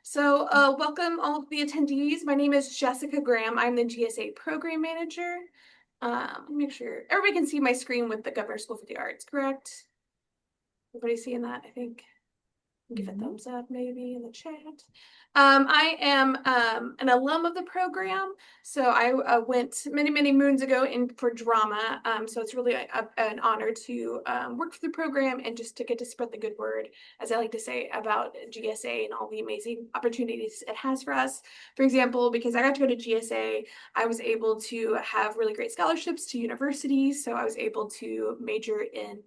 So, welcome all of the attendees. My name is Jessica Graham. I'm the GSA Program Manager. Let me make sure everybody can see my screen with the Governor School for the Arts, correct? Everybody seeing that, I think? Give a thumbs up maybe in the chat. I am an alum of the program, so I went many moons ago in for drama. So it's really an honor to work for the program and just to get to spread the good word, as I like to say, about GSA and all the amazing opportunities it has for us. For example, because I got to go to GSA, I was able to have really great scholarships to universities, so I was able to major in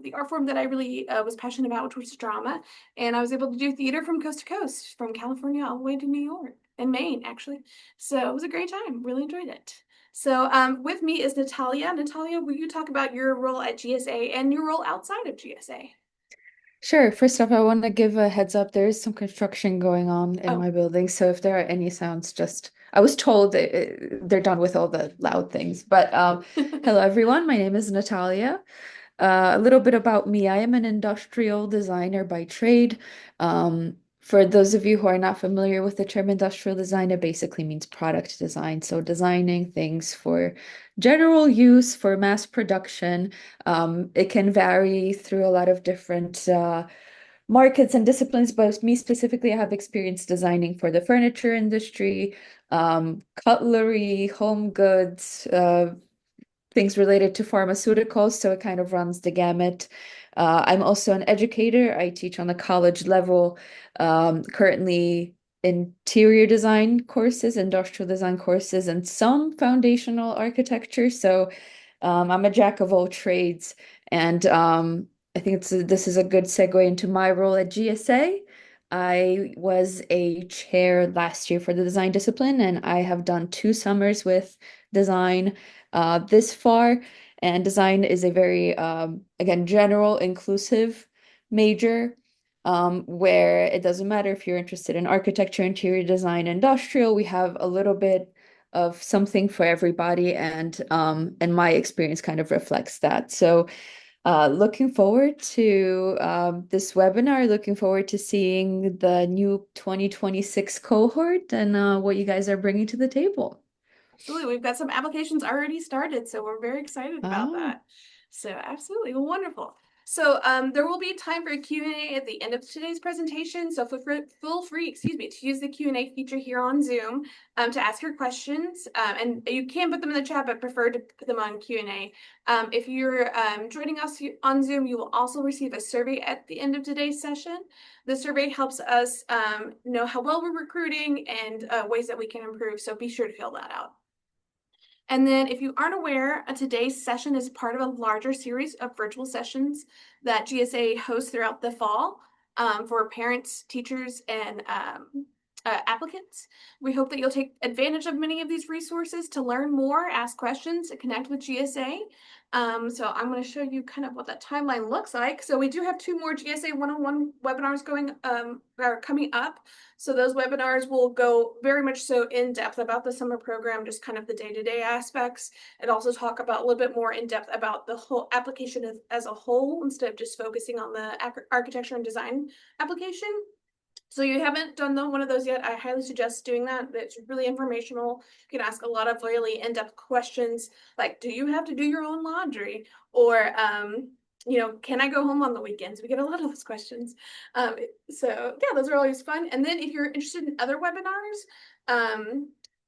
the art form that I really was passionate about, which was drama. And I was able to do theater from coast to coast, from California all the way to New York and Maine, actually. So it was a great time. Really enjoyed it. So with me is Natalia. Natalia, will you talk about your role at GSA and your role outside of GSA? Sure. First off, I want to give a heads up. There is some construction going on in Oh, my building, so if there are any sounds, I was told they're done with all the loud things. But hello, everyone. My name is Natalia. A little bit about me. I am an industrial designer by trade. For those of you who are not familiar with the term industrial design, it basically means product design. So designing things for general use, for mass production. It can vary through a lot of different markets and disciplines, but me specifically, I have experience designing for the furniture industry, cutlery, home goods, things related to pharmaceuticals, so it kind of runs the gamut. I'm also an educator. I teach on the college level, currently interior design courses, industrial design courses, and some foundational architecture. So I'm a jack of all trades, and I think this is a good segue into my role at GSA. I was a chair last year for the design discipline, and I have done 2 summers with design this far. And design is a very, again, general, inclusive major, where it doesn't matter if you're interested in architecture, interior design, industrial. We have a little bit of something for everybody, and my experience kind of reflects that. So, looking forward to this webinar. Looking forward to seeing the new 2026 cohort and what you guys are bringing to the table. absolutely. We've got some applications already started, so we're very excited about Ah. that. So absolutely, well, wonderful. So there will be time for a Q&A at the end of today's presentation. So feel free, excuse me, to use the Q&A feature here on Zoom to ask your questions. And you can put them in the chat, but prefer to put them on Q&A. If you're joining us on Zoom, you will also receive a survey at the end of today's session. The survey helps us know how well we're recruiting and ways that we can improve. So be sure to fill that out. And then if you aren't aware, today's session is part of a larger series of virtual sessions that GSA hosts throughout the fall for parents, teachers, and applicants. We hope that you'll take advantage of many of these resources to learn more, ask questions, and connect with GSA. So I'm going to show you kind of what that timeline looks like. So we do have 2 more GSA one-on-one webinars are coming up. So those webinars will go very much so in depth about the summer program, just kind of the day-to-day aspects, and also talk about a little bit more in depth about the whole application as a whole instead of just focusing on the architecture and design application. So you haven't done one of those yet, I highly suggest doing that. It's really informational. You can ask a lot of really in-depth questions like, do you have to do your own laundry? Or, can I go home on the weekends? We get a lot of those questions. So yeah, those are always fun. And then if you're interested in other webinars,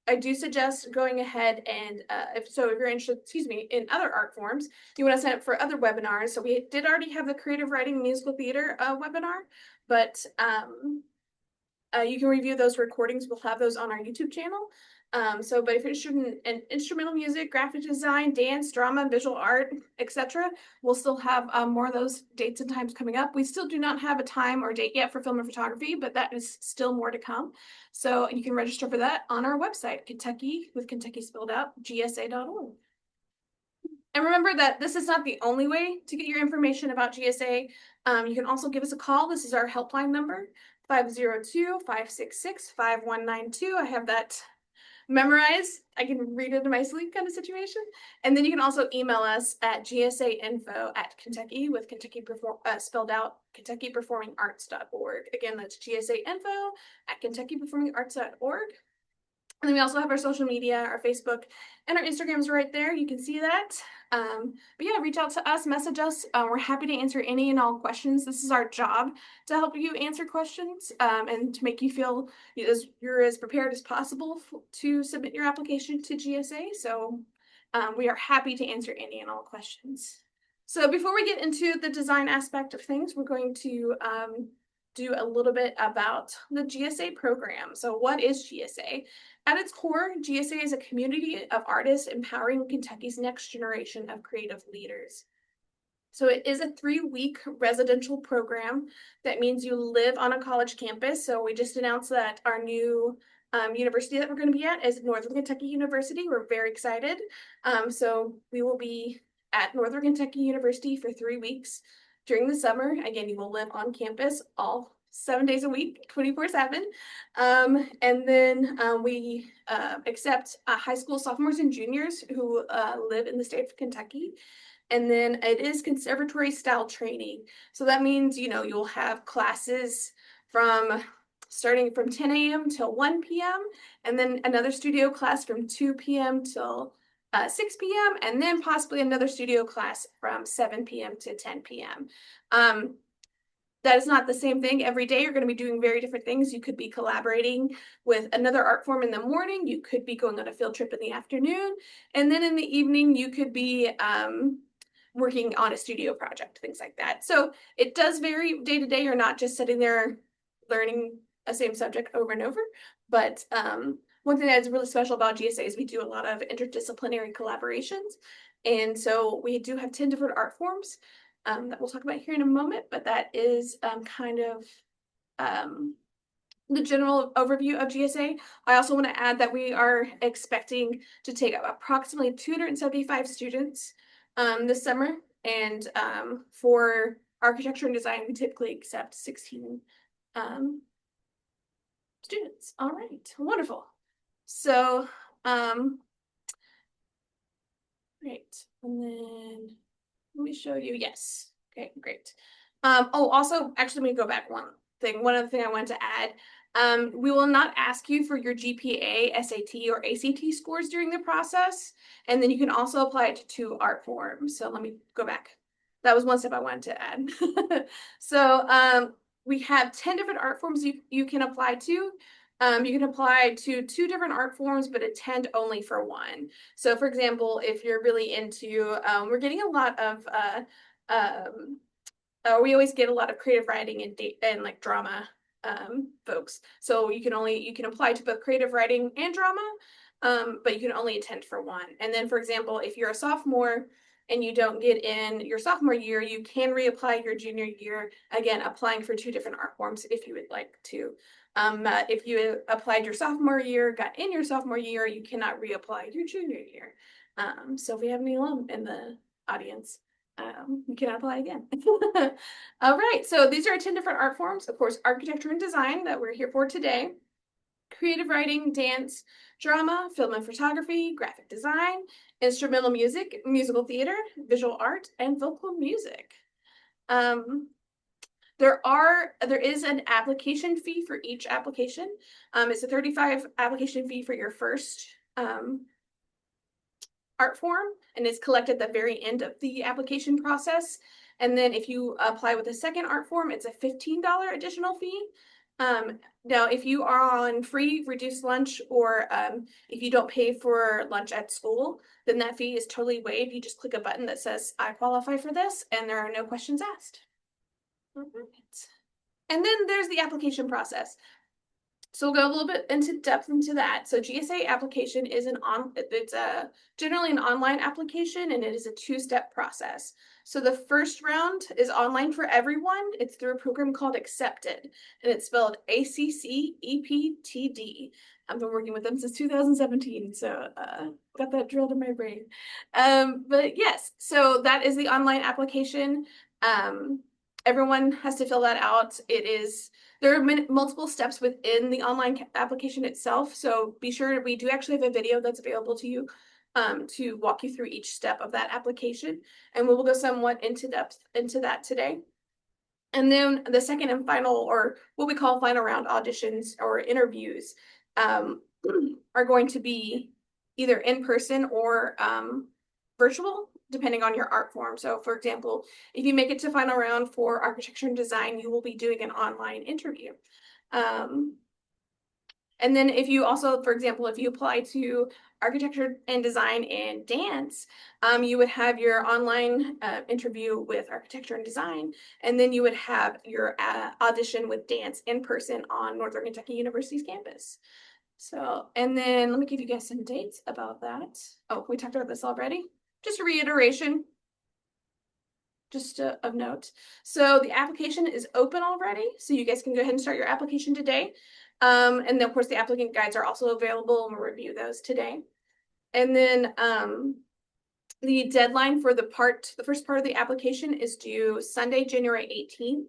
I do suggest going ahead and if you're interested, excuse me, in other art forms, you want to sign up for other webinars. So we did already have the creative writing musical theater webinar, but you can review those recordings. We'll have those on our YouTube channel. But if you're interested in instrumental music, graphic design, dance, drama, visual art, etc., we'll still have more of those dates and times coming up. We still do not have a time or date yet for film and photography, but that is still more to come. So you can register for that on our website, Kentucky, with Kentucky spelled out, gsa.org. And remember that this is not the only way to get your information about GSA. You can also give us a call. This is our helpline number, 502-566-5192. I have that memorize. I can read it in my sleep kind of situation. And then you can also email us at gsainfo@Kentucky with Kentucky spelled out KentuckyPerformingArts.org. Again, that's gsainfo@KentuckyPerformingArts.org. And then we also have our social media, our Facebook and our Instagrams right there. You can see that. But yeah, reach out to us, message us. We're happy to answer any and all questions. This is our job to help you answer questions and to make you feel you're as prepared as possible to submit your application to GSA. So we are happy to answer any and all questions. So before we get into the design aspect of things, we're going to do a little bit about the GSA program. So what is GSA? At its core, GSA is a community of artists empowering Kentucky's next generation of creative leaders. So it is a 3-week residential program. That means you live on a college campus. So we just announced that our new university that we're going to be at is Northern Kentucky University. We're very excited. So we will be at Northern Kentucky University for 3 weeks during the summer. Again, you will live on campus all 7 days a week, 24/7. And then we accept high school sophomores and juniors who live in the state of Kentucky. And then it is conservatory style training. So that means, you'll have classes starting from 10 a.m. till 1 p.m. and then another studio class from 2 p.m. till 6 p.m. and then possibly another studio class from 7 p.m. to 10 p.m. That is not the same thing every day. You're going to be doing very different things. You could be collaborating with another art form in the morning. You could be going on a field trip in the afternoon. And then in the evening, you could be working on a studio project, things like that. So it does vary day to day. You're not just sitting there learning a same subject over and over. But one thing that is really special about GSA is we do a lot of interdisciplinary collaborations. And so we do have 10 different art forms that we'll talk about here in a moment, but that is kind of the general overview of GSA. I also want to add that we are expecting to take approximately 275 students this summer, and for architecture and design, we typically accept 16 students. All right, wonderful. So, great, and then let me show you. Yes. Okay, great. Also, actually, let me go back one thing. One other thing I wanted to add. We will not ask you for your GPA, SAT, or ACT scores during the process. And then you can also apply it to 2 art forms. So let me go back. That was one step I wanted to add. So we have 10 different art forms you can apply to. You can apply to 2 different art forms, but attend only for one. So for example, if you're really into, we're getting a lot of, we always get a lot of creative writing and like drama folks. So you can apply to both creative writing and drama, but you can only attend for one. And then for example, if you're a sophomore and you don't get in your sophomore year, you can reapply your junior year, again, applying for 2 different art forms if you would like to. If you applied your sophomore year, got in your sophomore year, you cannot reapply your junior year. So if we have any alum in the audience, you cannot apply again. All right, so these are 10 different art forms. Of course, architecture and design that we're here for today. Creative writing, dance, drama, film and photography, graphic design, instrumental music, musical theater, visual art, and vocal music. There is an application fee for each application. It's a $35 application fee for your first art form, and is collected at the very end of the application process. And then if you apply with a second art form, it's a $15 additional fee. Now, if you are on free reduced lunch, or if you don't pay for lunch at school, then that fee is totally waived. You just click a button that says, I qualify for this, and there are no questions asked. All right. And then there's the application process. So we'll go a little bit into depth into that. So GSA application is generally an online application, and it is a 2-step process. So the first round is online for everyone. It's through a program called Accepted, and it's spelled ACCEPTD. I've been working with them since 2017, so got that drilled in my brain. But yes, so that is the online application. Everyone has to fill that out. It is There are multiple steps within the online application itself, so be sure we do actually have a video that's available to you to walk you through each step of that application, and we will go somewhat into depth into that today. And then the second and final, or what we call final round auditions or interviews, um, are going to be either in person or virtual, depending on your art form. So, for example, if you make it to final round for architecture and design, you will be doing an online interview. Um, and then if you also, for example, if you apply to architecture and design and dance, you would have your online interview with architecture and design, and then you would have your audition with dance in person on Northern Kentucky University's campus. So, and then let me give you guys some dates about that. Oh, we talked about this already. Just a reiteration, just of note. So the application is open already, so you guys can go ahead and start your application today. And then of course the applicant guides are also available, and we'll review those today. And then the deadline for the first part of the application is due Sunday, January 18th.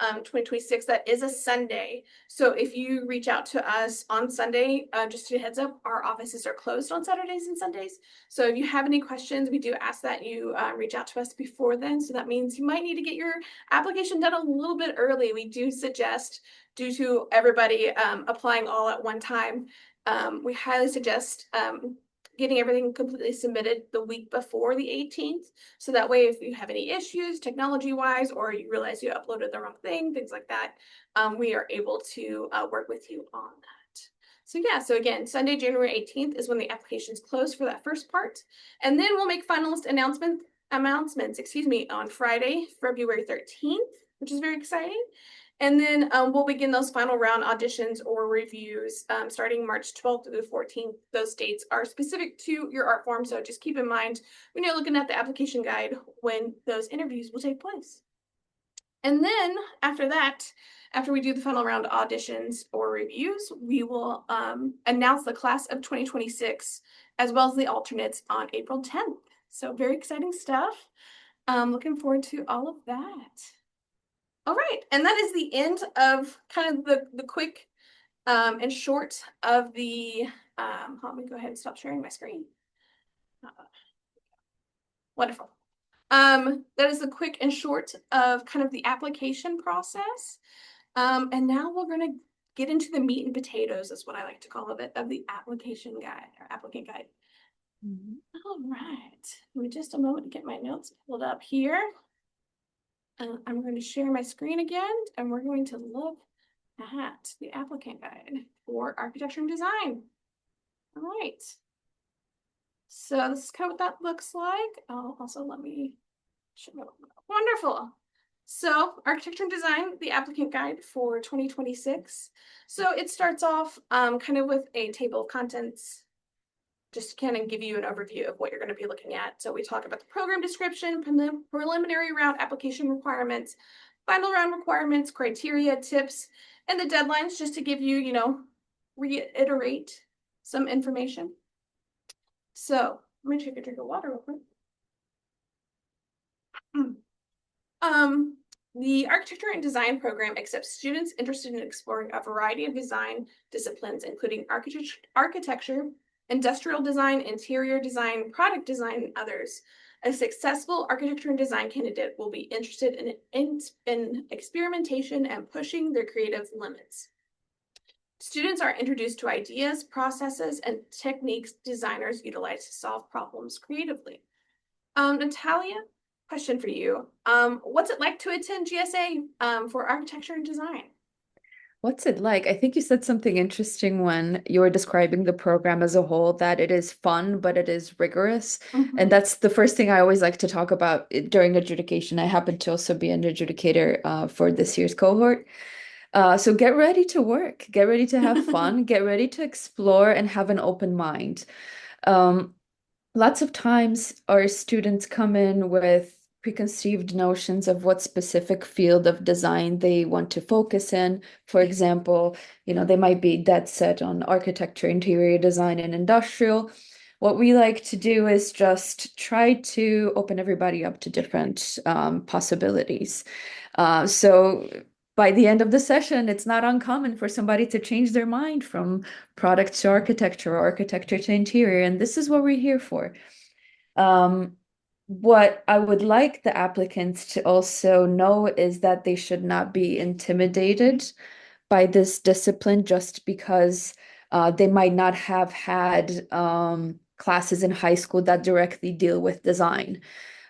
2026. That is a Sunday. So if you reach out to us on Sunday, just a heads up, our offices are closed on Saturdays and Sundays. So if you have any questions, we do ask that you reach out to us before then. So that means you might need to get your application done a little bit early. We do suggest, due to everybody applying all at one time, we highly suggest getting everything completely submitted the week before the 18th. So that way, if you have any issues technology-wise, or you realize you uploaded the wrong thing, things like that, we are able to work with you on that. So yeah, so again, Sunday, January 18th is when the applications close for that first part. And then we'll make finalist announcements, on Friday, February 13th, which is very exciting. And then we'll begin those final round auditions or reviews starting March 12th through the 14th. Those dates are specific to your art form, so just keep in mind when you're looking at the application guide when those interviews will take place. And then after that, after we do the final round auditions or reviews, we will announce the class of 2026 as well as the alternates on April 10th. So very exciting stuff. Looking forward to all of that. All right, and that is the end of kind of the quick and short of the, let me go ahead and stop sharing my screen. Wonderful. That is the quick and short of kind of the application process. And now we're gonna get into the meat and potatoes, is what I like to call it, of the application guide or applicant guide. All right, give me just a moment to get my notes pulled up here. I'm going to share my screen again, and we're going to look at the applicant guide for architecture and design. All right. So this is kind of what that looks like. Oh, also let me show. Wonderful. So architecture and design, the applicant guide for 2026. So it starts off kind of with a table of contents, just to kind of give you an overview of what you're going to be looking at. So we talk about the program description, preliminary round application requirements, final round requirements, criteria, tips, and the deadlines, just to give you, reiterate some information. So let me take a drink of water real quick. The architecture and design program accepts students interested in exploring a variety of design disciplines, including architecture, industrial design, interior design, product design, and others. A successful architecture and design candidate will be interested in experimentation and pushing their creative limits. Students are introduced to ideas, processes, and techniques designers utilize to solve problems creatively. Natalia, question for you. What's it like to attend GSA for architecture and design? What's it like? I think you said something interesting when you were describing the program as a whole, that it is fun, but it is rigorous. And that's the first thing I always like to talk about during adjudication. I happen to also be an adjudicator for this year's cohort. So get ready to work, get ready to have fun, get ready to explore and have an open mind. Lots of times our students come in with preconceived notions of what specific field of design they want to focus in. For example, they might be dead set on architecture, interior design, and industrial. What we like to do is just try to open everybody up to different possibilities. So by the end of the session, it's not uncommon for somebody to change their mind from product to architecture or architecture to interior. And this is what we're here for. Um, what I would like the applicants to also know is that they should not be intimidated by this discipline just because they might not have had classes in high school that directly deal with design.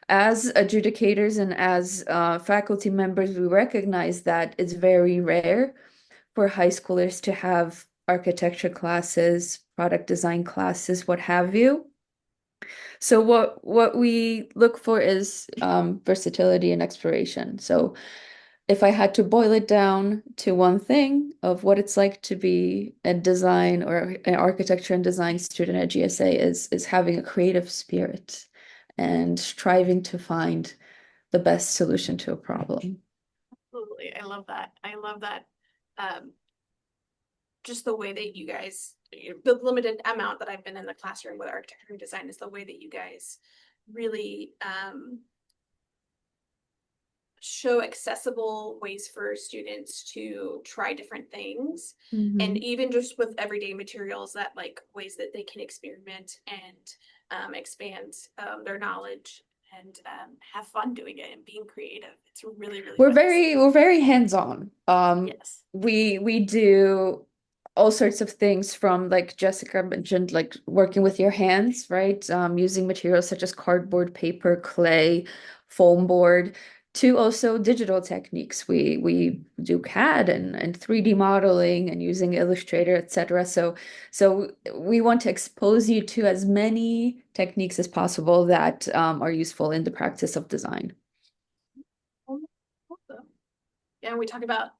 As adjudicators and as faculty members, we recognize that it's very rare for high schoolers to have architecture classes, product design classes, what have you. So what we look for is versatility and exploration. So if I had to boil it down to one thing of what it's like to be a design or an architecture and design student at GSA is having a creative spirit and striving to find the best solution to a problem. Absolutely. I love that. I love that. Um, just the way that you guys, the limited amount that I've been in the classroom with architecture and design is the way that you guys really show accessible ways for students to try different things. And Mhm. even just with everyday materials, that like ways that they can experiment and expand their knowledge and have fun doing it and being creative. It's really, really We're fun to see. very hands-on. Yes. We do all sorts of things from like Jessica mentioned, like working with your hands, right? Using materials such as cardboard, paper, clay, foam board, to also digital techniques. We do CAD and 3D modeling and using Illustrator, etc. So we want to expose you to as many techniques as possible that are useful in the practice of design. Awesome. And we talk about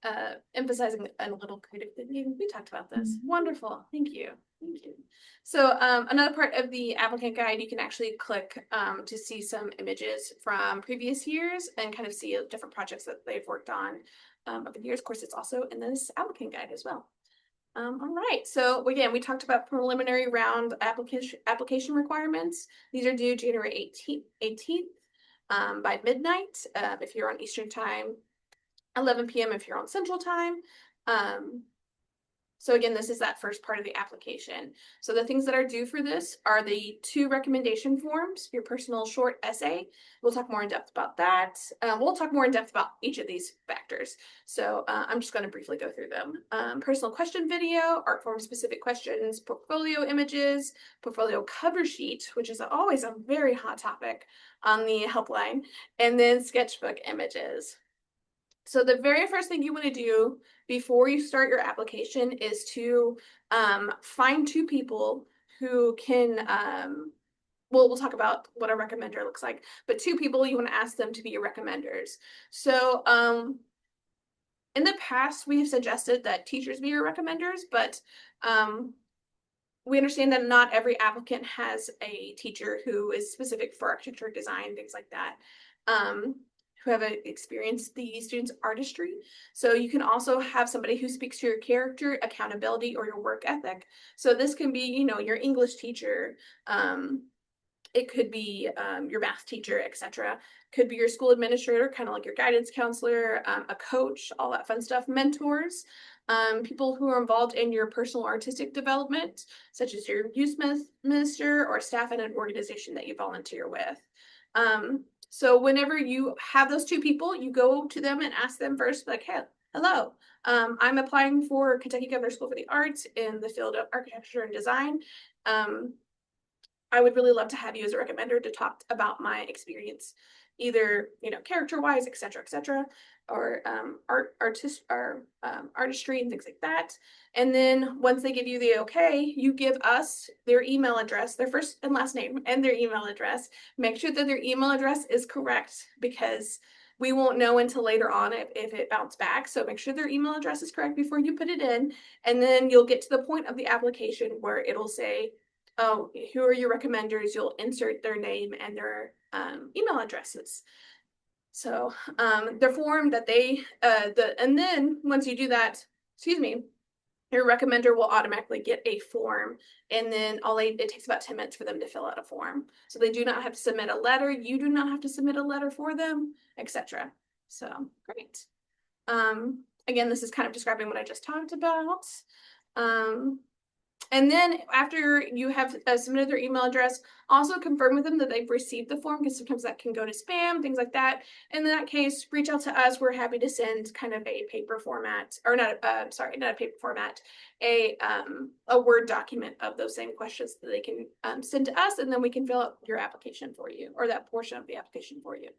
emphasizing a little creative thinking. We talked about this. Mhm. Wonderful. Thank you. Thank you. So another part of the applicant guide, you can actually click to see some images from previous years and kind of see different projects that they've worked on over the years. Of course, it's also in this applicant guide as well. All right. So again, we talked about preliminary round application requirements. These are due January 18th by midnight if you're on Eastern time, 11 p.m. if you're on Central Time. Um, so again, this is that first part of the application. So the things that are due for this are the 2 recommendation forms, your personal short essay. We'll talk more in depth about that. We'll talk more in depth about each of these factors. So I'm just going to briefly go through them. Personal question video, art form specific questions, portfolio images, portfolio cover sheet, which is always a very hot topic on the helpline, and then sketchbook images. So the very first thing you want to do before you start your application is to find 2 people who can, well, we'll talk about what a recommender looks like, but 2 people you want to ask them to be your recommenders. So in the past, we have suggested that teachers be your recommenders, but um, we understand that not every applicant has a teacher who is specific for architecture, design, things like that, who have experienced the students' artistry. So you can also have somebody who speaks to your character, accountability, or your work ethic. So this can be, your English teacher. It could be your math teacher, etc. Could be your school administrator, kind of like your guidance counselor, a coach, all that fun stuff, mentors, people who are involved in your personal artistic development, such as your youth minister or staff in an organization that you volunteer with. So whenever you have those 2 people, you go to them and ask them first, like, hey, hello, I'm applying for Kentucky Governor School for the Arts in the field of architecture and design. I would really love to have you as a recommender to talk about my experience, either character wise, etc., or artistry and things like that. And then once they give you the okay, you give us their email address, their first and last name, and their email address. Make sure that their email address is correct because we won't know until later on if it bounced back. So make sure their email address is correct before you put it in. And then you'll get to the point of the application where it'll say, oh, who are your recommenders? You'll insert their name and their email addresses. So the form that and then once you do that, excuse me, your recommender will automatically get a form, and then it takes about 10 minutes for them to fill out a form. So they do not have to submit a letter. You do not have to submit a letter for them, etc. So great. Again, this is kind of describing what I just talked about. Um, and then after you have submitted their email address, also confirm with them that they've received the form, because sometimes that can go to spam, things like that. In that case, reach out to us. We're happy to send kind of a paper format, or not, sorry, not a paper format, a Word document of those same questions that they can send to us, and then we can fill out your application for you, or that portion of the application for you.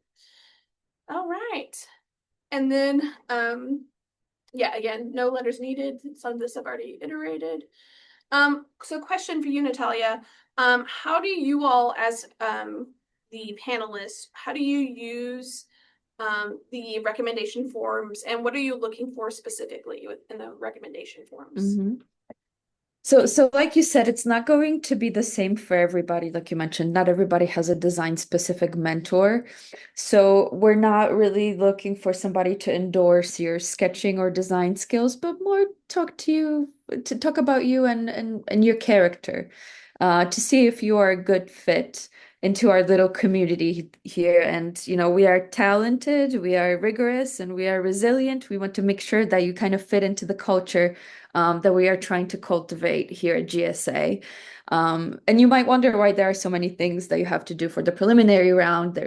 All right. And then, yeah, again, no letters needed. Some of this I've already iterated. So question for you, Natalia. How do you all, as the panelists, how do you use the recommendation forms, and what are you looking for specifically within the recommendation forms? Mhm. So like you said, it's not going to be the same for everybody. Like you mentioned, not everybody has a design specific mentor. So we're not really looking for somebody to endorse your sketching or design skills, but more talk to you to talk about you and your character, to see if you are a good fit into our little community here. And we are talented, we are rigorous, and we are resilient. We want to make sure that you kind of fit into the culture that we are trying to cultivate here at GSA. And you might wonder why there are so many things that you have to do for the preliminary round.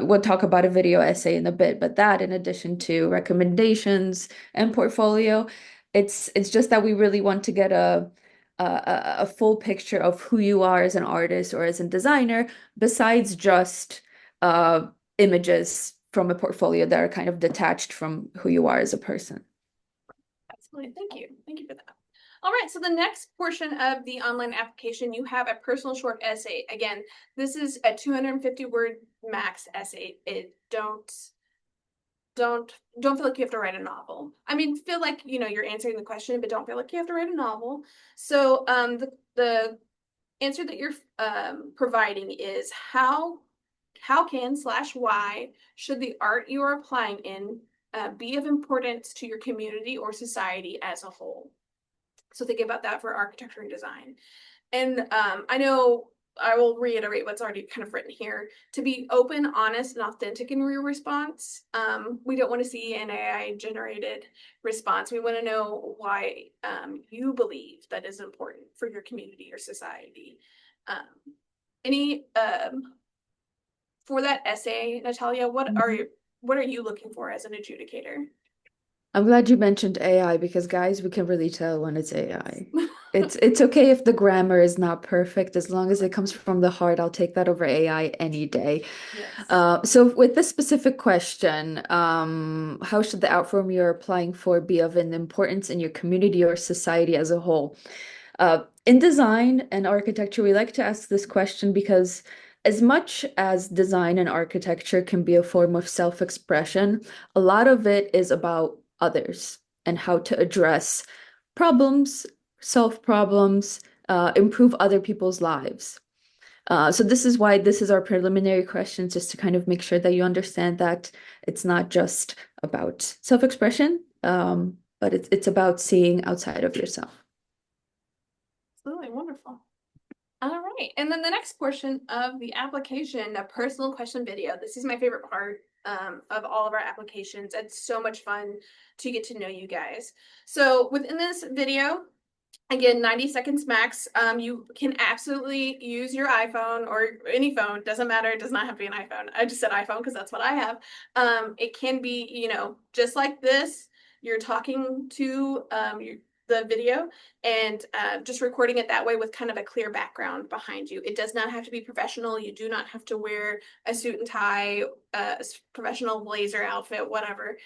We'll talk about a video essay in a bit, but that in addition to recommendations and portfolio, it's just that we really want to get a full picture of who you are as an artist or as a designer, besides just images from a portfolio that are kind of detached from who you are as a person. Absolutely. Thank you. Thank you for that. All right, so the next portion of the online application, you have a personal short essay. Again, this is a 250 word max essay. Don't feel like you have to write a novel. I mean, feel like you're answering the question, but don't feel like you have to write a novel. So the answer that you're providing is how can slash why should the art you are applying in be of importance to your community or society as a whole. So think about that for architecture and design. And I know I will reiterate what's already kind of written here. To be open, honest, and authentic in your response. We don't want to see an AI generated response. We want to know why you believe that is important for your community or society. Any For that essay, Natalia, what are you looking for as an adjudicator? I'm glad you mentioned AI because guys, we can really tell when it's AI. It's okay if the grammar is not perfect, as long as it comes from the heart. I'll take that over AI any day. Yes. So with this specific question, how should the art form you're applying for be of an importance in your community or society as a whole? In design and architecture, we like to ask this question because as much as design and architecture can be a form of self-expression, a lot of it is about others and how to address problems, solve problems, improve other people's lives. So this is why this is our preliminary questions, just to kind of make sure that you understand that it's not just about self-expression, but it's about seeing outside of yourself. Absolutely wonderful. All right. And then the next portion of the application, a personal question video. This is my favorite part of all of our applications. It's so much fun to get to know you guys. So within this video, again, 90 seconds max. You can absolutely use your iPhone or any phone, doesn't matter. It does not have to be an iPhone. I just said iPhone because that's what I have. It can be, just like this. You're talking to the video and just recording it that way with kind of a clear background behind you. It does not have to be professional. You do not have to wear a suit and tie, a professional blazer outfit, whatever.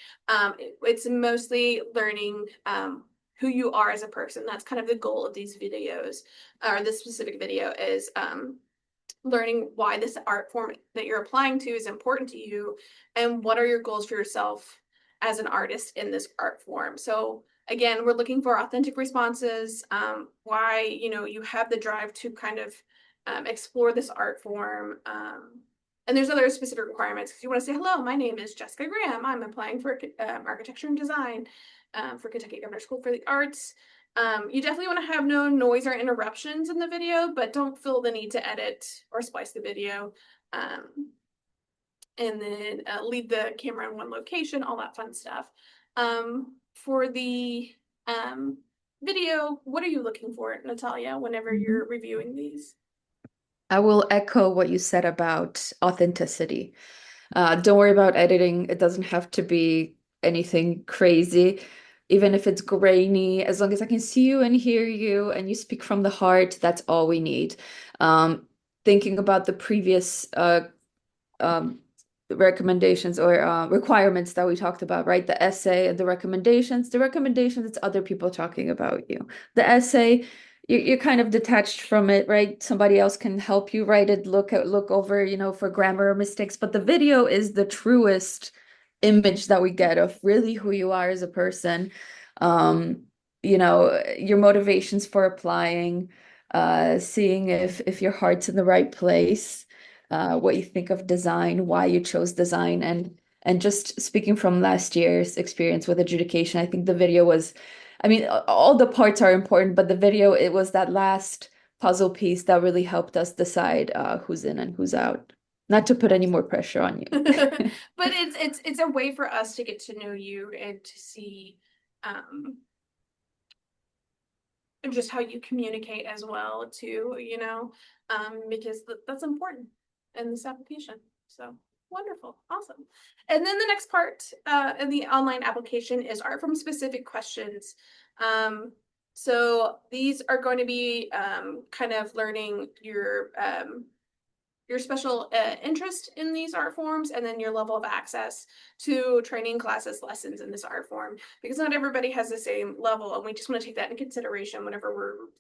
It's mostly learning who you are as a person. That's kind of the goal of these videos, or this specific video is learning why this art form that you're applying to is important to you, and what are your goals for yourself as an artist in this art form. So again, we're looking for authentic responses, why you have the drive to kind of explore this art form. And there's other specific requirements because you want to say, hello, my name is Jessica Graham. I'm applying for architecture and design for Kentucky Governor School for the Arts. You definitely want to have no noise or interruptions in the video, but don't feel the need to edit or splice the video. And then leave the camera in one location, all that fun stuff. for the um, video, what are you looking for, Natalia, whenever Mhm. you're reviewing these? I will echo what you said about authenticity. Don't worry about editing. It doesn't have to be anything crazy. Even if it's grainy, as long as I can see you and hear you and you speak from the heart, that's all we need. Um, Thinking about the previous um, recommendations or requirements that we talked about, right? The essay and the recommendations, it's other people talking about you. The essay, you're kind of detached from it, right? Somebody else can help you write it, look over, for grammar mistakes. But the video is the truest image that we get of really who you are as a person. Um, your motivations for applying, seeing if your heart's in the right place, what you think of design, why you chose design, and just speaking from last year's experience with adjudication, I think the video was, I mean, all the parts are important, but the video, it was that last puzzle piece that really helped us decide who's in and who's out. Not to put any more pressure on you. But it's a way for us to get to know you and to see um just how you communicate as well too, because that's important in this application. So wonderful, awesome. And then the next part in the online application is art from specific questions. So these are going to be kind of learning your special interest in these art forms and then your level of access to training classes lessons in this art form, because not everybody has the same level, and we just want to take that in consideration whenever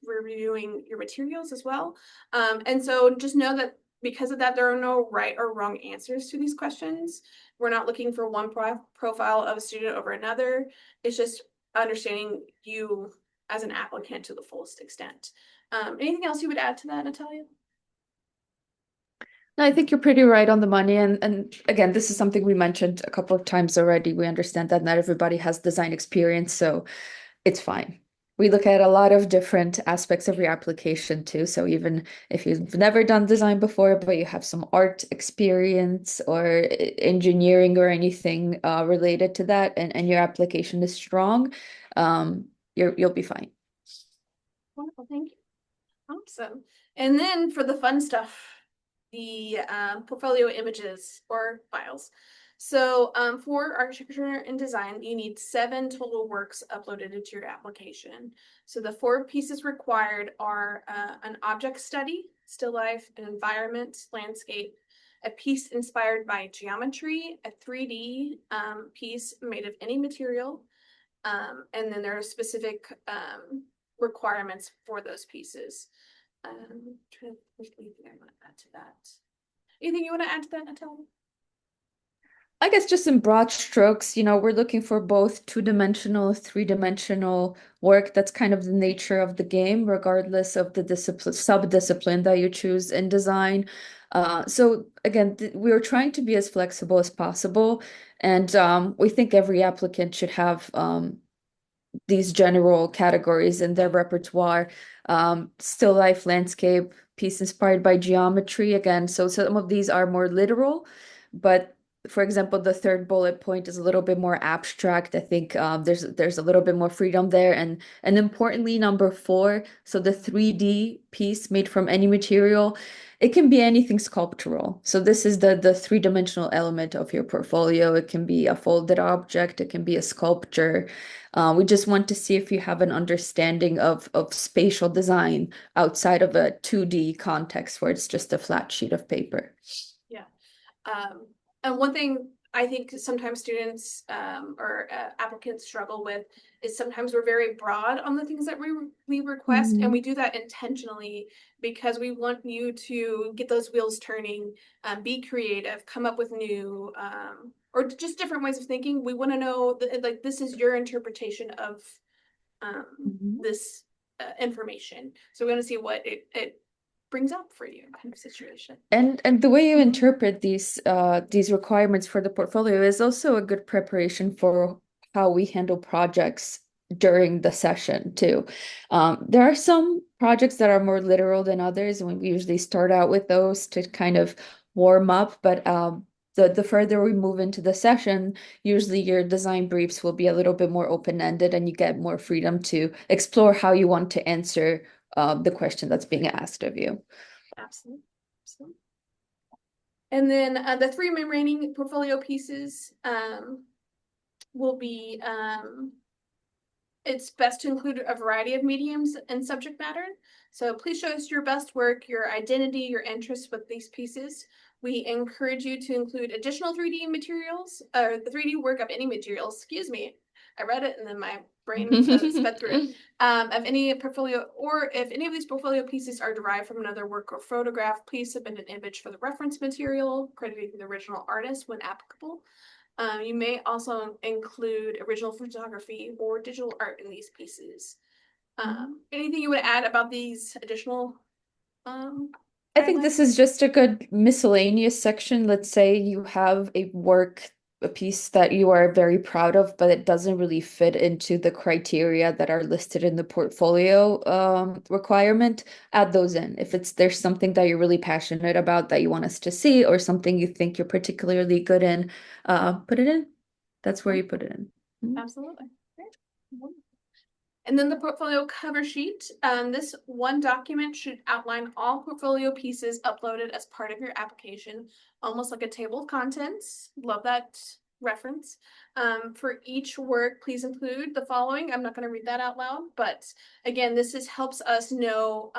we're reviewing your materials as well. And so just know that because of that, there are no right or wrong answers to these questions. We're not looking for one profile of a student over another. It's just understanding you as an applicant to the fullest extent. Anything else you would add to that, Natalia? No, I think you're pretty right on the money. And again, this is something we mentioned a couple of times already. We understand that not everybody has design experience, so it's fine. We look at a lot of different aspects of your application too. So even if you've never done design before, but you have some art experience or engineering or anything related to that, and your application is strong, you'll be fine. Wonderful, thank you. Awesome. And then for the fun stuff, the portfolio images or files. So for architecture and design, you need 7 total works uploaded into your application. So the 4 pieces required are an object study, still life, an environment, landscape, a piece inspired by geometry, a 3D piece made of any material, and then there are specific requirements for those pieces. Trying to think anything I want to add to that. Anything you want to add to that, Natalia? I guess just in broad strokes, we're looking for both two-dimensional, three-dimensional work. That's kind of the nature of the game, regardless of the discipline, sub-discipline that you choose in design. So again, we are trying to be as flexible as possible, and we think every applicant should have these general categories in their repertoire. Still life, landscape, piece inspired by geometry. Again, so some of these are more literal, but for example, the third bullet point is a little bit more abstract. I think there's a little bit more freedom there, and importantly, number 4, so the 3D piece made from any material, it can be anything sculptural. So this is the three-dimensional element of your portfolio. It can be a folded object, it can be a sculpture. We just want to see if you have an understanding of spatial design outside of a 2D context where it's just a flat sheet of paper. Yeah. Um, and one thing I think sometimes students or applicants struggle with is sometimes we're very broad on the things that we request, and we Mhm. do that intentionally because we want you to get those wheels turning, be creative, come up with new or just different ways of thinking. We want to know that like this is your interpretation of Mhm. this information. So we want to see what it brings up for you kind of situation. And the way you Mhm. interpret these requirements for the portfolio is also a good preparation for how we handle projects during the session too. There are some projects that are more literal than others, and we usually start out with those to kind of warm up. But The further we move into the session, usually your design briefs will be a little bit more open-ended and you get more freedom to explore how you want to answer the question that's being asked of you. Absolutely. Absolutely. And then the three remaining portfolio pieces will be it's best to include a variety of mediums and subject matter. So please show us your best work, your identity, your interests with these pieces. We encourage you to include additional 3D materials, or the 3D work of any materials, excuse me. I read it and then my brain sped through it. Of any portfolio, or if any of these portfolio pieces are derived from another work or photograph, please submit an image for the reference material, crediting the original artist when applicable. You may also include original photography or digital art in these pieces. Anything you would add about these additional I think this guidelines? is just a good miscellaneous section. Let's say you have a piece that you are very proud of, but it doesn't really fit into the criteria that are listed in the portfolio requirement. Add those in. If there's something that you're really passionate about that you want us to see, or something you think you're particularly good in, put it in. That's where you put it in. Absolutely. Great. And then the portfolio cover sheet. This one document should outline all portfolio pieces uploaded as part of your application, almost like a table of contents. Love that reference. For each work, please include the following. I'm not going to read that out loud, but again, helps us know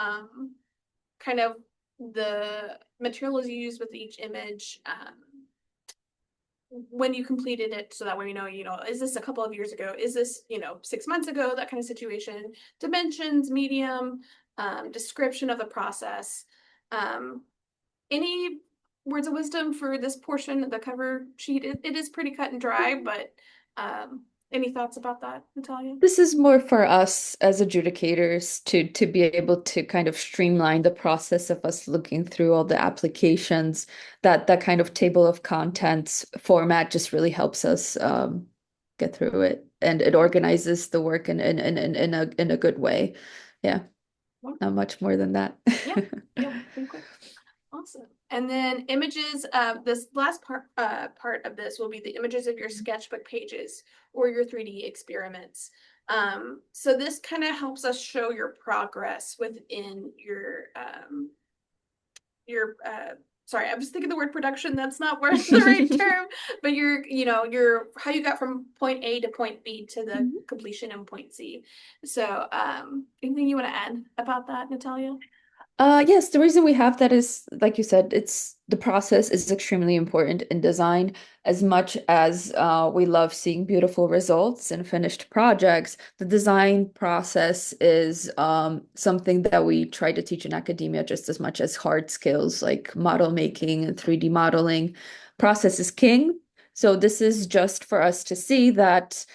kind of the materials used with each image. When you completed it, so that way we know, is this a couple of years ago? Is this, 6 months ago? That kind of situation. Dimensions, medium, description of the process. Any words of wisdom for this portion of the cover sheet? It is pretty cut and dry, but any thoughts about that, Natalia? This is more for us as adjudicators to be able to kind of streamline the process of us looking through all the applications. That kind of table of contents format just really helps us get through it, and it organizes the work in a good way. Yeah, not much more than that. Yeah, yeah, pretty quick. Awesome. And then images, this last part of this will be the images of your sketchbook pages or your 3D experiments. So this kind of helps us show your progress within your sorry, I was thinking the word production, that's not where the right term, but your how you got from point A to point B to the completion in point C. So anything you want to add about that, Natalia? Yes, the reason we have that is, like you said, it's the process is extremely important in design. As much as we love seeing beautiful results and finished projects, the design process is something that we try to teach in academia just as much as hard skills like model making and 3D modeling. Process is king. So this is just for us to see that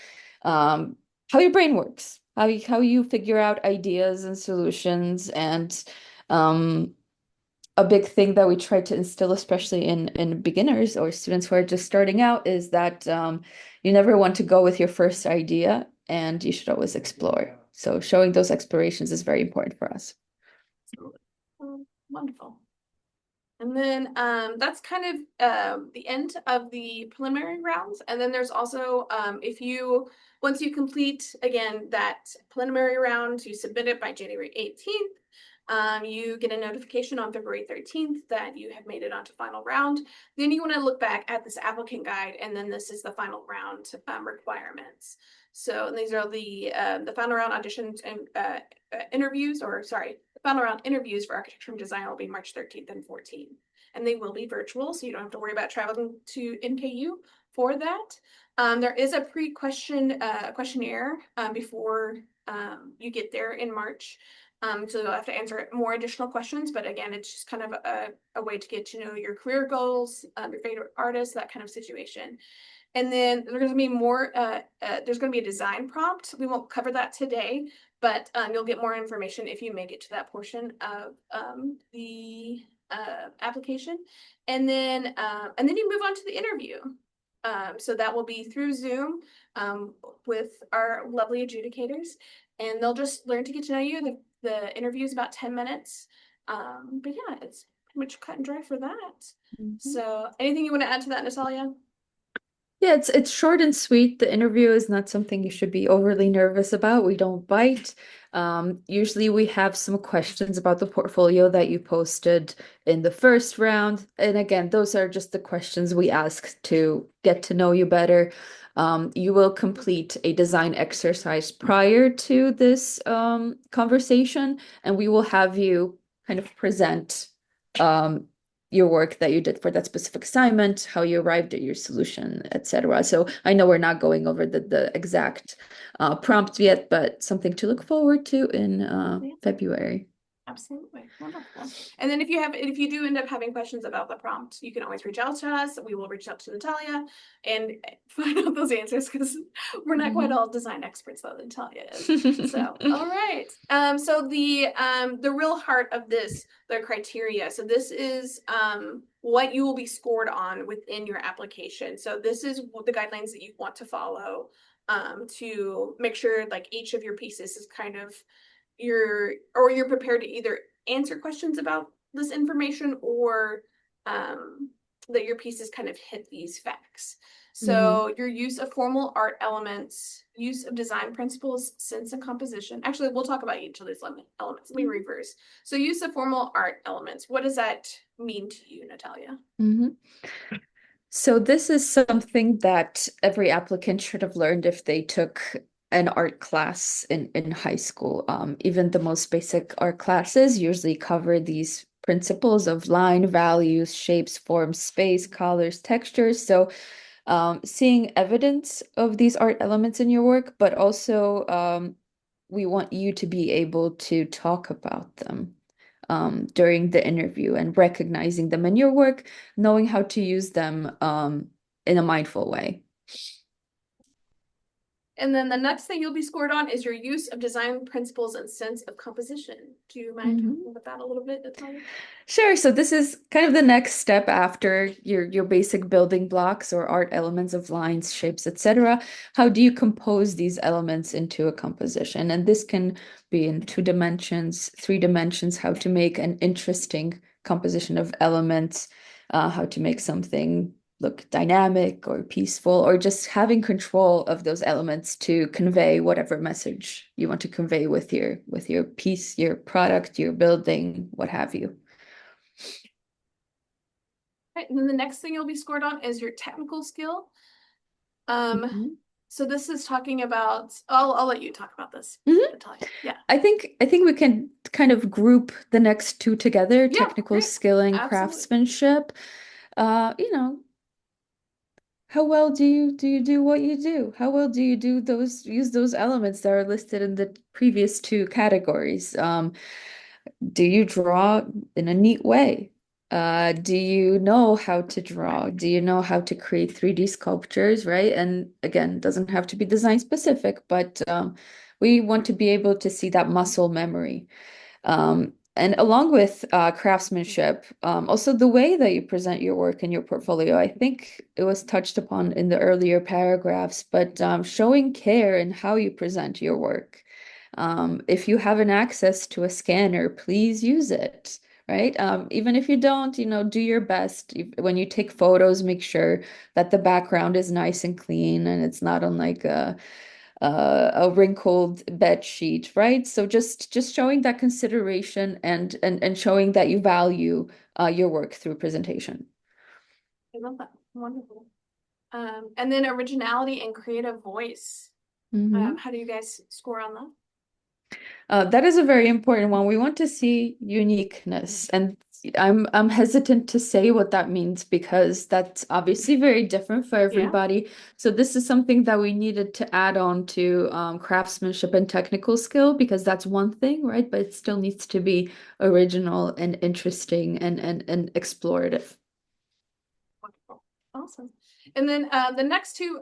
how your brain works, how you figure out ideas and solutions, and um, a big thing that we try to instill, especially in beginners or students who are just starting out, is that you never want to go with your first idea, and you should always explore. So showing those explorations is very important for us. Wonderful. And then that's kind of the end of the preliminary rounds. And then there's also, once you complete, again, that preliminary round, you submit it by January 18th. You get a notification on February 13th that you have made it onto final round. Then you want to look back at this applicant guide, and then this is the final round requirements. So these are the final round auditions and interviews, or sorry, the final round interviews for architecture and design will be March 13th and 14th. And they will be virtual, so you don't have to worry about traveling to NKU for that. There is a questionnaire before you get there in March. So you'll have to answer more additional questions, but again, it's just kind of a way to get to know your career goals, your favorite artists, that kind of situation. And then there's going to be there's going to be a design prompt. We won't cover that today, but you'll get more information if you make it to that portion of the application. And then you move on to the interview. So that will be through Zoom with our lovely adjudicators, and they'll just learn to get to know you. The interview is about 10 minutes. But yeah, it's pretty much cut and dry for that. Mhm. So anything you want to add to that, Natalia? Yeah, it's short and sweet. The interview is not something you should be overly nervous about. We don't bite. Usually we have some questions about the portfolio that you posted in the first round. And again, those are just the questions we ask to get to know you better. You will complete a design exercise prior to this conversation, and we will have you kind of present um, your work that you did for that specific assignment, how you arrived at your solution, etc. So I know we're not going over the exact prompt yet, but something to look forward to in Yeah. February. Absolutely. Wonderful. And then if you do end up having questions about the prompt, you can always reach out to us. We will reach out to Natalia and find out those answers because we're not quite Mhm. all design experts though, Natalia is. So, all right. So the real heart of this, the criteria. So this is what you will be scored on within your application. So this is the guidelines that you want to follow to make sure like each of your pieces is kind of you're prepared to either answer questions about this information or that your pieces kind of hit these facts. Mhm. So your use of formal art elements, use of design principles, sense and composition. Actually, we'll talk about each of these elements. Let me reverse. So use of formal art elements. What does that mean to you, Natalia? Mhm. So this is something that every applicant should have learned if they took an art class in high school. Even the most basic art classes usually cover these principles of line, values, shapes, forms, space, colors, textures. So seeing evidence of these art elements in your work, but also we want you to be able to talk about them during the interview and recognizing them in your work, knowing how to use them in a mindful way. And then the next thing you'll be scored on is your use of design principles and sense of composition. Do you mind Mhm. talking about that a little bit, Natalia? Sure. So this is kind of the next step after your basic building blocks or art elements of lines, shapes, etc. How do you compose these elements into a composition? And this can be in 2 dimensions, 3 dimensions, how to make an interesting composition of elements, how to make something look dynamic or peaceful, or just having control of those elements to convey whatever message you want to convey with your piece, your product, your building, what have you. Right, and then the next thing you'll be scored on is your technical skill. Um, Mhm. so this is talking about, I'll let you talk about this, Mhm. Natalia. Yeah. I think we can kind of group the next two together, Yeah, technical great. skill and Absolutely. craftsmanship. You know, how well do you do what you do? How well do you do those use those elements that are listed in the previous two categories? Do you draw in a neat way? Do you know how to draw? Do you know how to create 3D sculptures, right? And again, it doesn't have to be design specific, but we want to be able to see that muscle memory. And along with craftsmanship, also the way that you present your work in your portfolio, I think it was touched upon in the earlier paragraphs, but showing care in how you present your work. If you have an access to a scanner, please use it, right? Even if you don't, do your best. When you take photos, make sure that the background is nice and clean and it's not on like a wrinkled bed sheet, right? So just showing that consideration and showing that you value your work through presentation. I love that. Wonderful. And then originality and creative voice. Mhm. How do you guys score on that? That is a very important one. We want to see uniqueness, and I'm hesitant to say what that means because that's obviously very different for Yeah. everybody. So this is something that we needed to add on to craftsmanship and technical skill because that's one thing, right? But it still needs to be original and interesting and explorative. Wonderful. Awesome. And then the next two,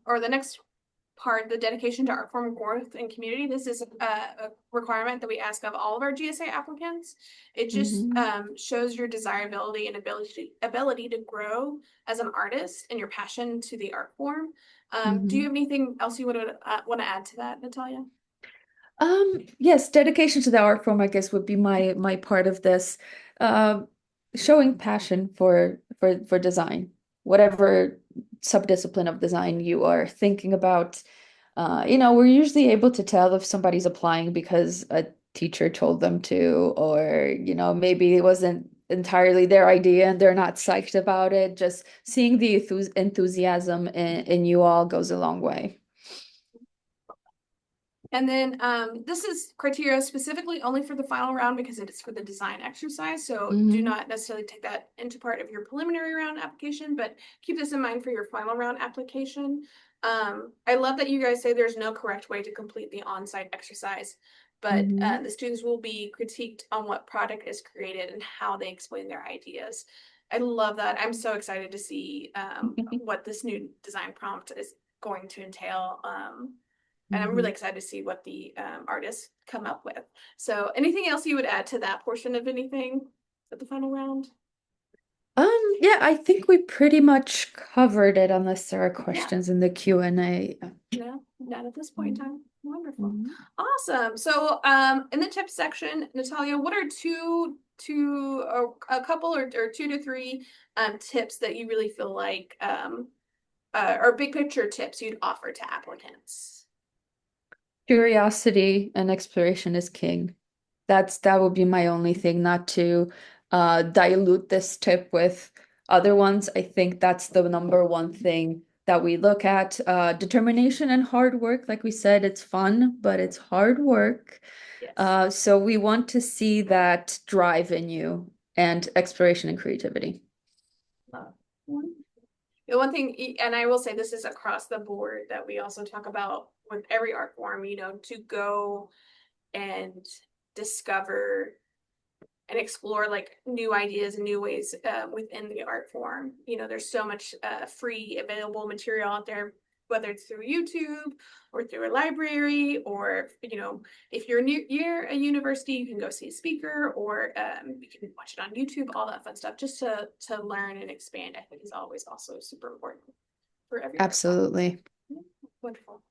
or the next part, the dedication to art form growth and community. This is a requirement that we ask of all of our GSA applicants. It just Hmm. shows your desirability and ability to grow as an artist and your passion to the art form. Do you Hmm. have anything else you want to add to that, Natalia? Yes, dedication to the art form, I guess, would be my part of this. Um, showing passion for design, whatever subdiscipline of design you are thinking about. We're usually able to tell if somebody's applying because a teacher told them to, or maybe it wasn't entirely their idea and they're not psyched about it. Just seeing the enthusiasm in you all goes a long way. And then this is criteria specifically only for the final round because it is for the design exercise. So do Hmm. not necessarily take that into part of your preliminary round application, but keep this in mind for your final round application. I love that you guys say there's no correct way to complete the on-site exercise, but Hmm. the students will be critiqued on what product is created and how they explain their ideas. I love that. I'm so excited to see what this new design prompt is going to entail. And I'm really Hmm. excited to see what the artists come up with. So, anything else you would add to that portion of anything at the final round? Yeah, I think we pretty much covered it unless there are Yeah, questions in the Q&A. no, not at this point in time. Wonderful, Mhm. awesome. So, in the tips section, Natalia, what are a couple or 2 to 3 tips that you really feel like or big picture tips you'd offer to applicants? Curiosity and exploration is king. That would be my only thing, not to dilute this tip with other ones. I think that's the number one thing that we look at. Determination and hard work. Like we said, it's fun, but it's hard work. Yes. So we want to see that drive in you and exploration and creativity. Love. The one thing, and I will say this is across the board that we also talk about with every art form, to go and discover and explore like new ideas and new ways within the art form. There's so much free available material out there, whether it's through YouTube or through a library, or if you're near a university, you can go see a speaker, or you can watch it on YouTube. All that fun stuff, just to learn and expand. I think is always also super important for every art form. Absolutely. Wonderful.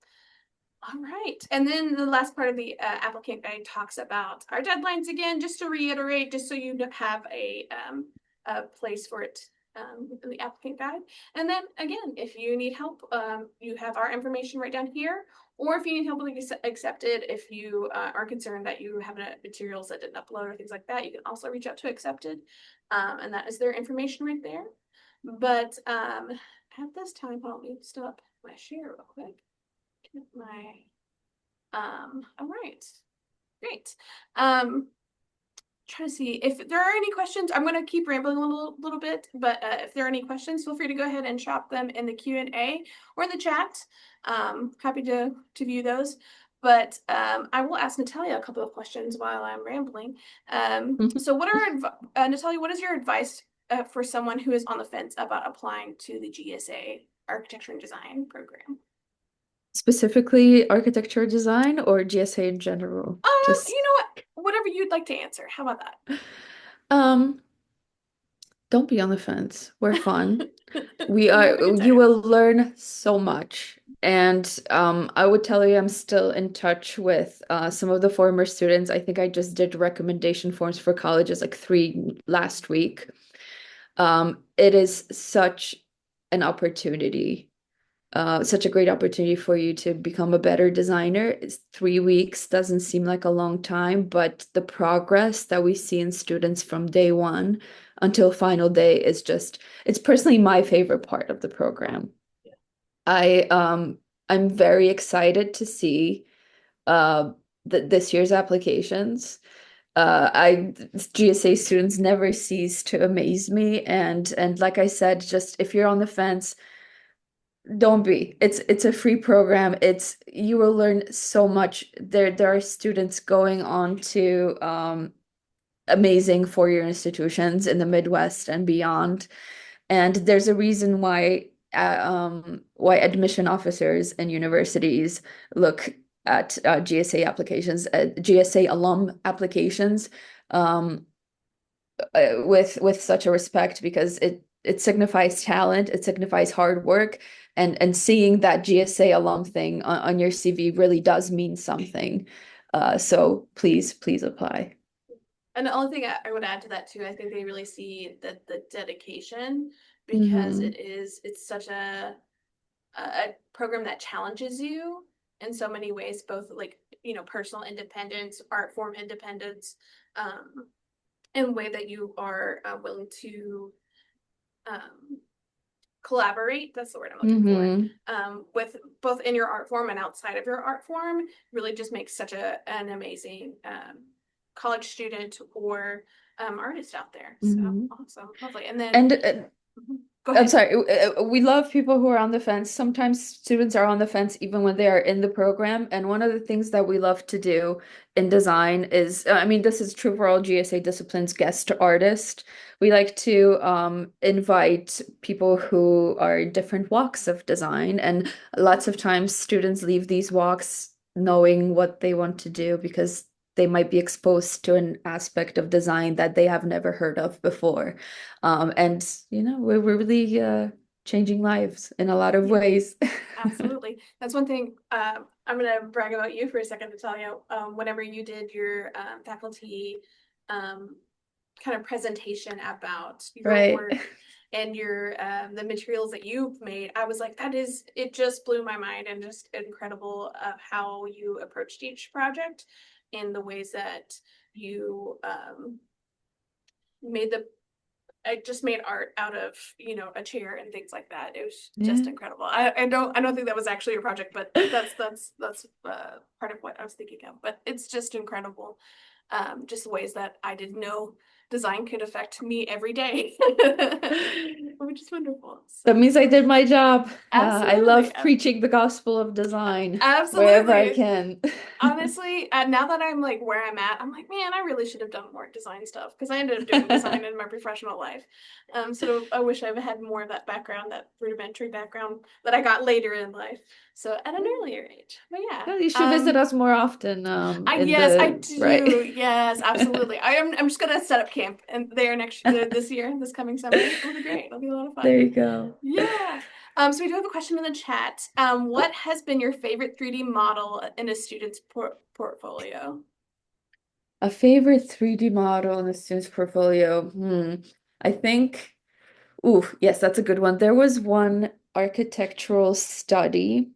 All right. And then the last part of the applicant guide talks about our deadlines again, just to reiterate, just so you have a place for it in the applicant guide. And then again, if you need help, you have our information right down here. Or if you need help with accepted, if you are concerned that you have materials that didn't upload or things like that, you can also reach out to accepted. And that is their information right there. But at this time, I'll stop my share real quick. My all right, great. Try to see if there are any questions. I'm going to keep rambling a little bit, but if there are any questions, feel free to go ahead and drop them in the Q&A or in the chat. Happy to view those. But I will ask Natalia a couple of questions while I'm rambling. So, Natalia? What is your advice for someone who is on the fence about applying to the GSA Architecture and Design program? Specifically architecture design or GSA in general? You Just know what? Whatever you'd like to answer. How about um don't be on the fence. We're fun. that? We We have a are good you time. will learn so much. And I would tell you I'm still in touch with some of the former students. I think I just did recommendation forms for colleges like three last week. It is such an opportunity, such a great opportunity for you to become a better designer. 3 weeks doesn't seem like a long time, but the progress that we see in students from day one until final day is it's personally my favorite part of the program. Yeah. I I'm very excited to see uh this year's applications. I GSA students never cease to amaze me, and like I said, just if you're on the fence, don't be. It's a free program. It's you will learn so much. There are students going on to amazing four-year institutions in the Midwest and beyond. And there's a reason why admission officers and universities look at GSA applications, GSA alum applications, um, with such a respect because it signifies talent, it signifies hard work, and seeing that GSA alum thing on your CV really does mean something. So please apply. And the only thing I would add to that too, I think they really see the dedication because Hmm. it's such a program that challenges you in so many ways, both like, personal independence, art form independence, um, in a way that you are willing to um, collaborate. That's the word I'm looking for. Hmm. With both in your art form and outside of your art form, really just makes such an amazing college student or artist out there. So Hmm. awesome, lovely. And then And mhm, go I'm ahead. sorry. We love people who are on the fence. Sometimes students are on the fence even when they are in the program. And one of the things that we love to do in design is, I mean, this is true for all GSA disciplines, guest artist. We like to invite people who are in different walks of design. And lots of times students leave these walks knowing what they want to do because they might be exposed to an aspect of design that they have never heard of before. And we're really changing lives in a lot of Yeah. ways. Absolutely. That's one thing. I'm going to brag about you for a second, Natalia. Whenever you did your faculty um, kind of presentation about your Right. work and your the materials that you've made, I was like, it just blew my mind and just incredible of how you approached each project in the ways that you made the I just made art out of, a chair and things like that. It was just Yeah. incredible. I don't think that was actually a project, but that's part of what I was thinking of. But it's just incredible. Just ways that I didn't know design could affect me every day, which is wonderful. That So means I did my job. I absolutely, love preaching the gospel of design wherever I absolutely. can. Honestly, now that I'm like where I'm at, I'm like, man, I really should have done more design stuff because I ended up doing design in my professional life. So I wish I had more of that background, that rudimentary background that I got later in life. So at an earlier age. But yeah. Well, you should visit us more often, in Yes, I the right. do. Yes, absolutely. I'm just gonna set up camp and there this year, this coming summer. It'll be great. It'll be a lot of There fun. you go. Yeah. So we do have a question in the chat. What has been your favorite 3D model in a student's portfolio? A favorite 3D model in the student's portfolio. I think, ooh, yes, that's a good one. There was one architectural study.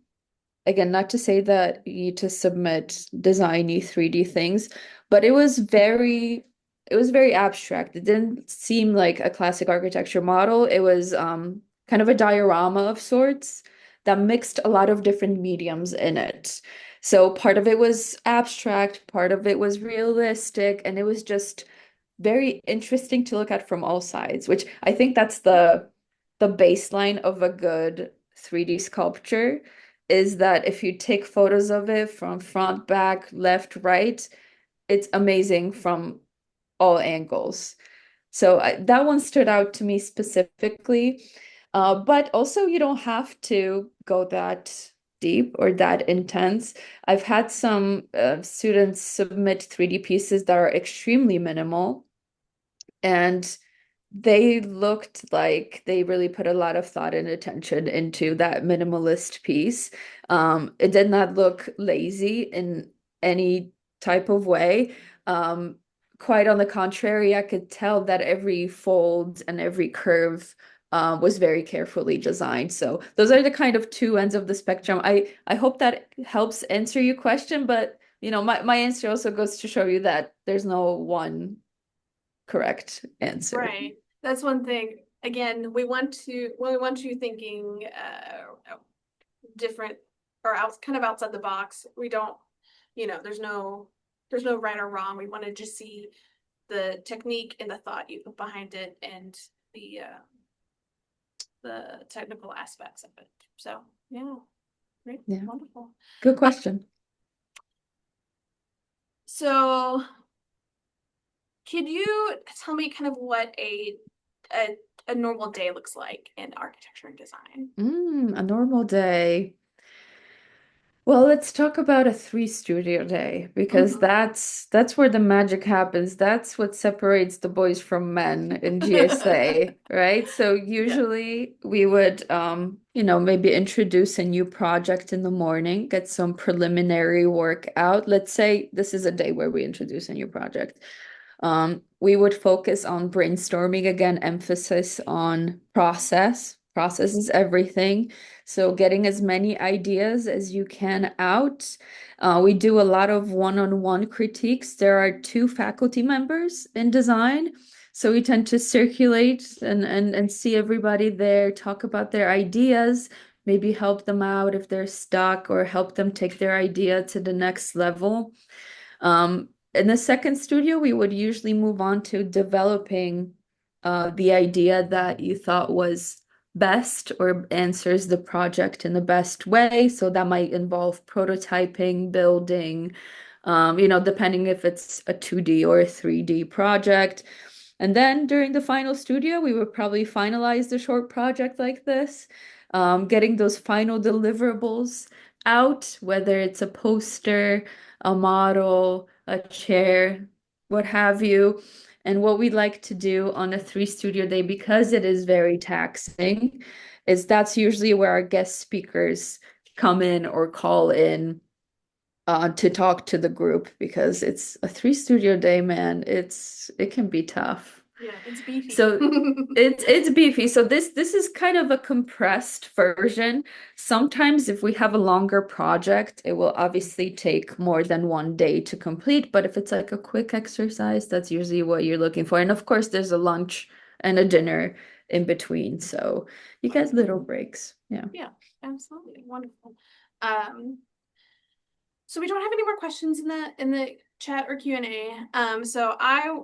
Again, not to say that you need to submit designy 3D things, but it was very abstract. It didn't seem like a classic architecture model. It was kind of a diorama of sorts that mixed a lot of different mediums in it. So part of it was abstract, part of it was realistic, and it was just very interesting to look at from all sides, which I think that's the baseline of a good 3D sculpture is that if you take photos of it from front, back, left, right, it's amazing from all angles. So that one stood out to me specifically. But also, you don't have to go that deep or that intense. I've had some students submit 3D pieces that are extremely minimal, and they looked like they really put a lot of thought and attention into that minimalist piece. It did not look lazy in any type of way. Um, Quite on the contrary, I could tell that every fold and every curve was very carefully designed. So those are the kind of two ends of the spectrum. I hope that helps answer your question, but my answer also goes to show you that there's no one correct answer. Right. That's one thing. Again, we want you thinking different or kind of outside the box. We don't, there's no right or wrong. We want to just see the technique and the thought you put behind it and the technical aspects of it. So yeah, great, Yeah, wonderful. good Uh, question. so could you tell me kind of what a a normal day looks like in architecture and design? A normal day. Well, let's talk about a three studio day because Mhm. that's where the magic happens. That's what separates the boys from men in GSA, right? So Yeah. usually we would maybe introduce a new project in the morning, get some preliminary work out. Let's say this is a day where we introduce a new project. We would focus on brainstorming again, emphasis on process. Process is everything. So getting as many ideas as you can out. We do a lot of one-on-one critiques. There are two faculty members in design. So we tend to circulate and see everybody there, talk about their ideas, maybe help them out if they're stuck or help them take their idea to the next level. In the second studio, we would usually move on to developing the idea that you thought was best or answers the project in the best way. So that might involve prototyping, building, depending if it's a 2D or a 3D project. And then during the final studio, we would probably finalize the short project like this, getting those final deliverables out, whether it's a poster, a model, a chair, what have you. And what we like to do on a 3 studio day, because it is very taxing, is that's usually where our guest speakers come in or call in to talk to the group because it's a 3 studio day, man. It can be tough. Yeah, it's beefy. So it's beefy. So this is kind of a compressed version. Sometimes if we have a longer project, it will obviously take more than one day to complete. But if it's like a quick exercise, that's usually what you're looking for. And of course, there's a lunch and a dinner in between. So you get little breaks. Yeah. Yeah, absolutely. Wonderful. Um, so we don't have any more questions in the chat or Q&A. So I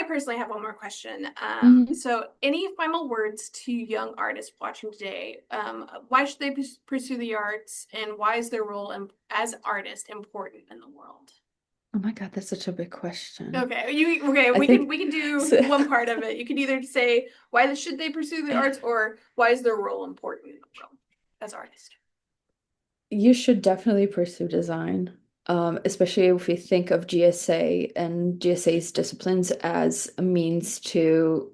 personally have one more question. Mhm. So any final words to young artists watching today? Why should they pursue the arts, and why is their role as artist important in the world? Oh my God, that's such a big question. Okay, I we think can do so. one part of it. You can either say should they pursue the arts, or why is their role important in the world as artists? You should definitely pursue design, especially if we think of GSA and GSA's disciplines as a means to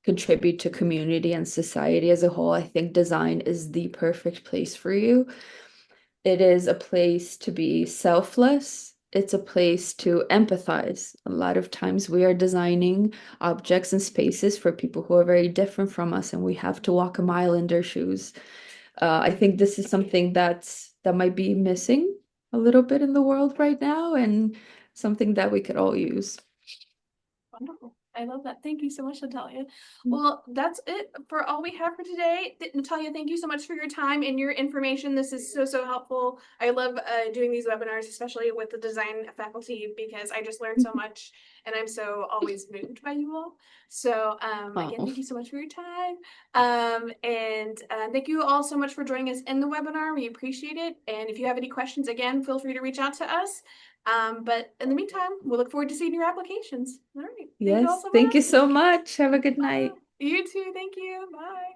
contribute to community and society as a whole. I think design is the perfect place for you. It is a place to be selfless. It's a place to empathize. A lot of times we are designing objects and spaces for people who are very different from us, and we have to walk a mile in their shoes. I think this is something that might be missing a little bit in the world right now, and something that we could all use. Wonderful. I love that. Thank you so much, Natalia. Well, that's it for all we have for today. Natalia, thank you so much for your time and your information. This is so helpful. I love doing these webinars, especially with the design faculty, because I just learned so much and I'm so always moved by you all. So again, Oh, thank you so much for your time. And thank you all so much for joining us in the webinar. We appreciate it. And if you have any questions, again, feel free to reach out to us. But in the meantime, we'll look forward to seeing your applications. All right. Thank you all yes. so Thank you much. so much. Have a good Bye. night. You too. Thank you. Bye.